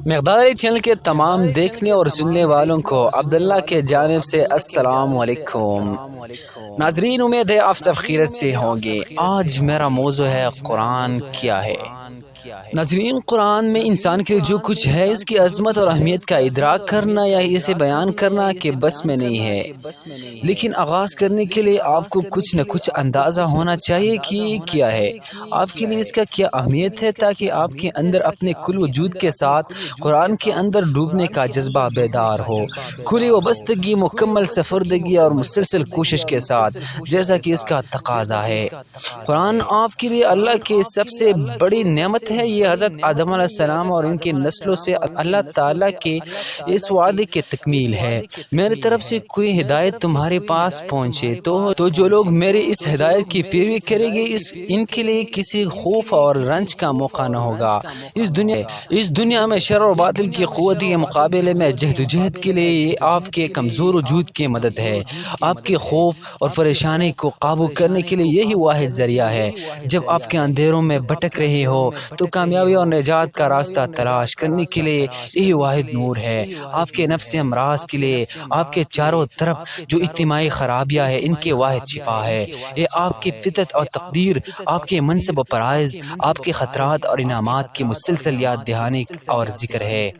مقداری channel کے تمام دیکھنے اور سننے والوں کو عبداللہ کے جانب سے السلام علیکم۔ ناظرین، امید ہے آپ سب خیریت سے ہوں گے۔ آج میرا موضوع ہے قرآن کیا ہے۔ ناظرین، قرآن میں انسان کے جو کچھ ہے اس کی عظمت اور اہمیت کا ادراک کرنا یا اسے بیان کرنا کہ بس میں نہیں ہے، لیکن آغاز کرنے کے لیے آپ کو کچھ نہ کچھ اندازہ ہونا چاہیے کہ یہ کیا ہے، آپ کے لیے اس کا کیا اہمیت ہے، تاکہ آپ کے اندر اپنے کل وجود کے ساتھ قرآن کے اندر ڈوبنے کا جذبہ بیدار ہو، کھلی وابستگی، مکمل سفردگی اور مسلسل کوشش کے ساتھ، جیسا کہ اس کا تقاضا ہے۔ قرآن آپ کے لیے اللہ کی سب سے بڑی نعمت ہے۔ یہ حضرت آدم علیہ السلام اور ان کی نسلوں سے اللہ تعالیٰ کے اس وعدے کی تکمیل ہے، میری طرف سے کوئی ہدایت تمہارے پاس پہنچے تو جو لوگ میری اس ہدایت کی پیروی کریں گے ان کے لیے کسی خوف اور رنج کا موقع نہ ہوگا۔ اس دنیا میں شر اور باطل کی قوت کے مقابلے میں جہد و جہد کے لیے یہ آپ کے کمزور وجود کی مدد ہے۔ آپ کے خوف اور پریشانی کو قابو کرنے کے لیے یہی واحد ذریعہ ہے۔ جب آپ کے اندھیروں میں بھٹک رہے ہو تو کامیابی اور نجات کا راستہ تلاش کرنے کے لیے یہی واحد نور ہے۔ آپ کے نفس امراض کے لیے آپ کے چاروں طرف جو اجتماعی خرابیاں ہیں ان کے واحد شفا ہے۔ یہ آپ کی فطرت اور تقدیر، آپ کے منصب و فرائض، آپ کے خطرات اور انعامات کی مسلسل یاد دہانی اور ذکر ہے۔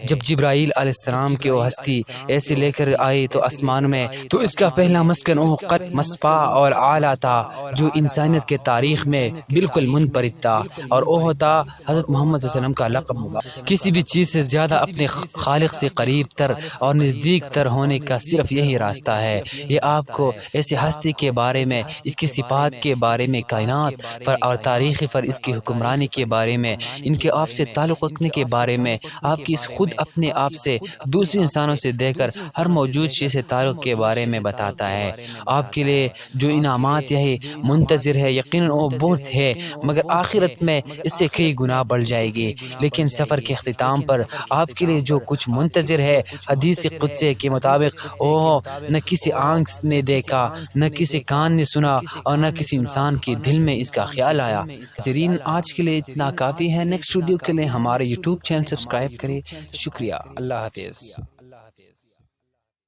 جب جبرائیل علیہ السلام کی وہ ہستی ایسے لے کر آئی تو آسمان میں، تو اس کا پہلا مسکن وہ قد مسپا اور اعلیٰ تھا جو انسانیت کے تاریخ میں بالکل منفرد تھا، اور وہ ہوتا حضرت محمد صلی اللہ علیہ وسلم کا لقب مبارک۔ کسی بھی چیز سے زیادہ اپنے خالق سے قریب تر اور نزدیک تر ہونے کا صرف یہی راستہ ہے۔ یہ آپ کو ایسی ہستی کے بارے میں، اس کی صفات کے بارے میں، کائنات پر اور تاریخ پر اس کی حکمرانی کے بارے میں، ان کے آپ سے تعلق رکھنے کے بارے میں، آپ کی خود اپنے آپ سے، دوسرے انسانوں سے دے کر ہر موجود چیز سے تعلق کے بارے میں بتاتا ہے۔ آپ کے لیے جو انعامات یہی منتظر ہے، یقیناً وہ بہت ہے، مگر آخرت میں اس سے کئی گنا بڑھ جائے گی۔ لیکن سفر کے اختتام پر آپ کے لیے جو کچھ منتظر ہے، حدیث قدسی کے مطابق وہ نہ کسی آنکھ نے دیکھا، نہ کسی کان نے سنا، اور نہ کسی انسان کے دل میں اس کا خیال آیا۔ ناظرین، آج کے لیے اتنا کافی ہے۔ نیکسٹ ویڈیو کے لیے ہمارے یوٹیوب چینل سبسکرائب کریں۔ شکریہ، اللہ حافظ۔